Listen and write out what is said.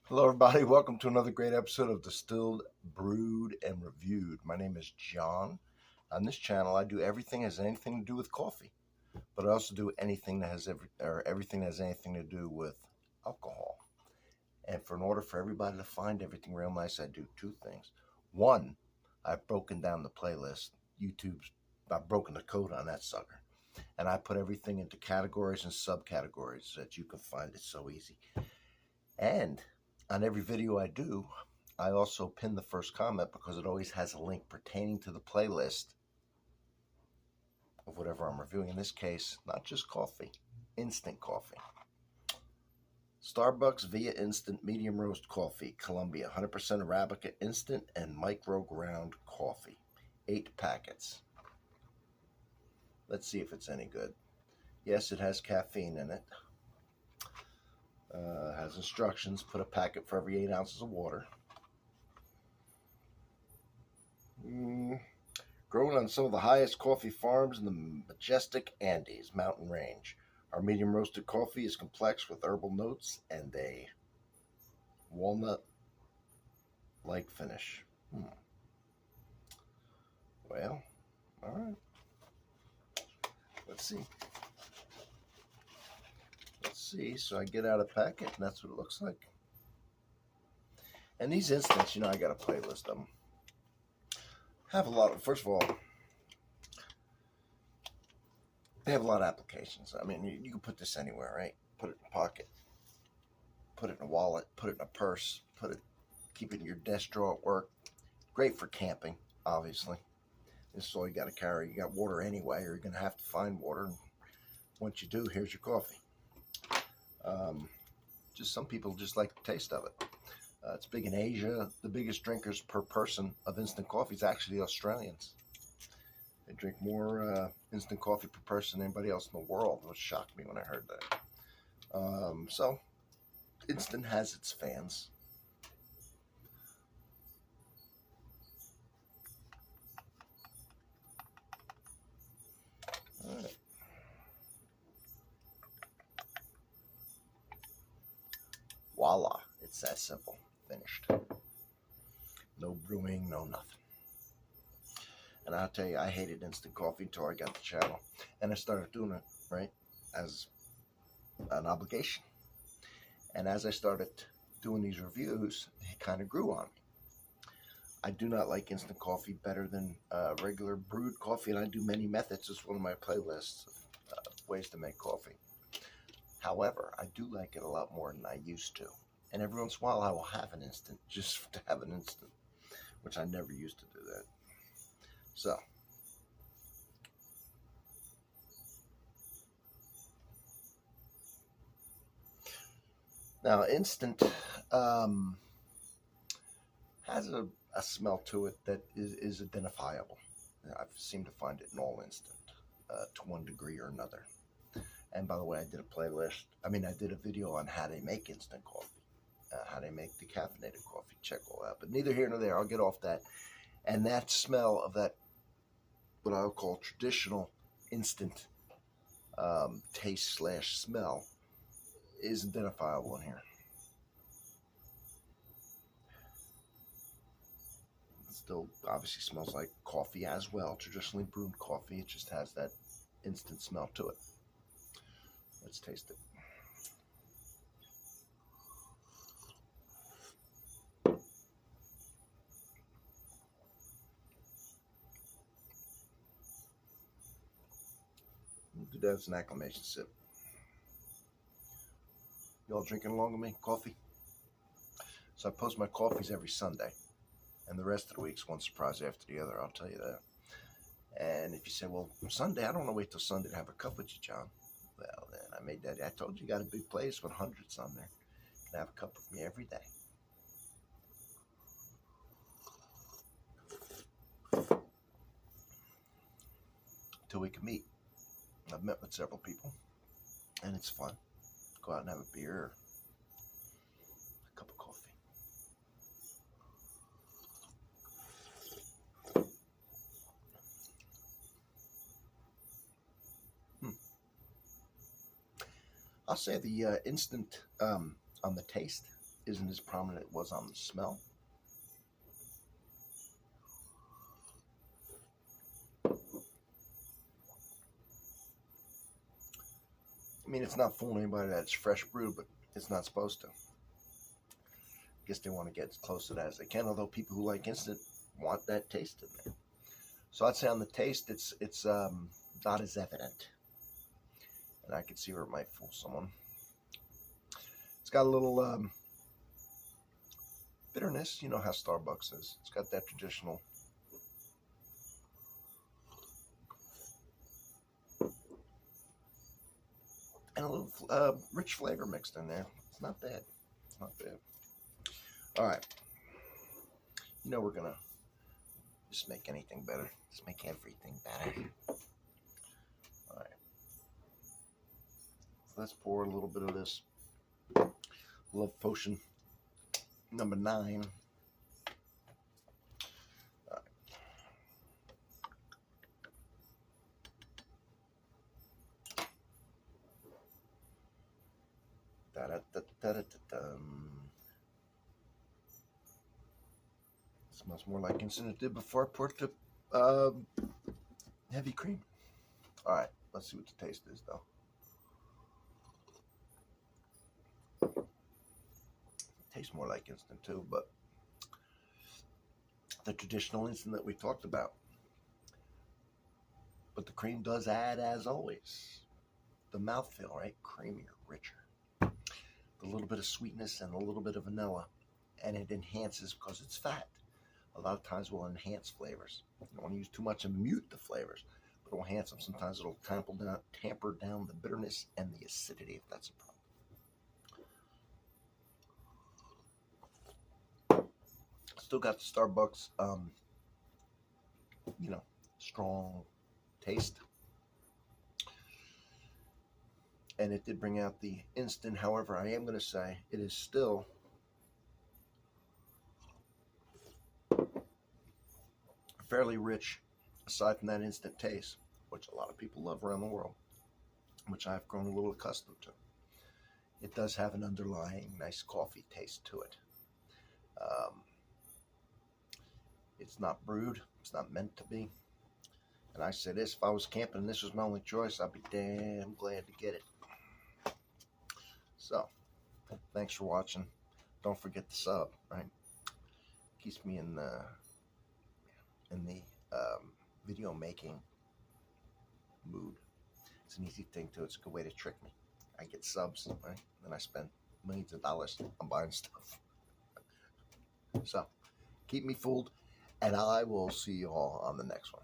Hello, everybody. Welcome to another great episode of Distilled, Brewed, and Reviewed. My name is John. On this channel, I do everything that has anything to do with coffee, but I also do anything that has everything that has anything to do with alcohol. And in order for everybody to find everything real nice, I do two things. One, I've broken down the playlist. I've broken the code on that sucker, and I put everything into categories and subcategories so that you can find it so easy. And on every video I do, I also pin the first comment because it always has a link pertaining to the playlist of whatever I'm reviewing. In this case, not just coffee, instant coffee. Starbucks Via Instant Medium Roast Coffee, Colombia, 100% Arabica Instant and Micro Ground Coffee. 8 packets. Let's see if it's any good. Yes, it has caffeine in it. Has instructions. Put a packet for every 8 ounces of water. Grown on some of the highest coffee farms in the majestic Andes mountain range. Our medium roasted coffee is complex with herbal notes and a walnut-like finish. Well, all right. Let's see. So I get out a packet, and that's what it looks like. And these instants, I got a playlist of them. Have a lot of, first of all, they have a lot of applications. I mean, you can put this anywhere, right? Put it in a pocket, put it in a wallet, put it in a purse, keep it in your desk drawer at work. Great for camping, obviously. This is all you got to carry. You got water anyway, or you're going to have to find water. And once you do, here's your coffee. Just some people just like the taste of it. It's big in Asia. The biggest drinkers per person of instant coffee is actually Australians. They drink more instant coffee per person than anybody else in the world, which shocked me when I heard that. So, instant has its fans. All right. Voila. It's that simple. Finished. No brewing, no nothing. And I'll tell you, I hated instant coffee until I got the channel. And I started doing it, right, as an obligation. And as I started doing these reviews, it kind of grew on me. I do not like instant coffee better than regular brewed coffee, and I do many methods. It's one of my playlists of ways to make coffee. However, I do like it a lot more than I used to. And every once in a while, I will have an instant, just to have an instant, which I never used to do that. So, now instant has a smell to it that is identifiable. I've seemed to find it in all instant to one degree or another. And by the way, I did a video on how they make instant coffee, how they make decaffeinated coffee. Check all that. But neither here nor there. I'll get off that. And that smell of that, what I'll call traditional instant taste / smell, is identifiable in here. It still obviously smells like coffee as well, traditionally brewed coffee. It just has that instant smell to it. Let's taste it. We'll do that as an acclimation sip. Y'all drinking along with me? Coffee? So I post my coffees every Sunday. And the rest of the week's one surprise after the other, I'll tell you that. And if you say, well, Sunday, I don't want to wait till Sunday to have a cup with you, John. Well, then I made that. I told you, got a big place with hundreds on there. You can have a cup with me every day. Till we can meet. I've met with several people, and it's fun. Go out and have a beer or a cup of coffee. I'll say the instant on the taste isn't as prominent as it was on the smell. I mean, it's not fooling anybody that it's fresh brewed, but it's not supposed to. I guess they want to get as close to that as they can, although people who like instant want that taste in there. So I'd say on the taste, it's not as evident. And I can see where it might fool someone. It's got a little bitterness. You know how Starbucks is. It's got that traditional and a little rich flavor mixed in there. It's not bad. It's not bad. All right. You know we're going to just make anything better. Just make everything better. All right. So let's pour a little bit of this Love Potion number 9. All right. Smells more like instant it did before I poured the heavy cream. All right, let's see what the taste is, though. It tastes more like instant, too, but the traditional instant that we talked about. But the cream does add, as always, the mouthfeel, right? Creamier, richer. A little bit of sweetness and a little bit of vanilla, and it enhances because it's fat. A lot of times will enhance flavors. You don't want to use too much and mute the flavors, but it'll enhance them. Sometimes it'll tamper down the bitterness and the acidity, if that's a problem. Still got the Starbucks, strong taste. And it did bring out the instant. However, I am going to say it is still fairly rich, aside from that instant taste, which a lot of people love around the world, which I've grown a little accustomed to. It does have an underlying nice coffee taste to it. It's not brewed. It's not meant to be. And I say this, if I was camping and this was my only choice, I'd be damn glad to get it. So, thanks for watching. Don't forget to sub, right? Keeps me in the video making mood. It's an easy thing too. It's a good way to trick me. I get subs, right? Then I spend millions of dollars on buying stuff. So, keep me fooled, and I will see you all on the next one.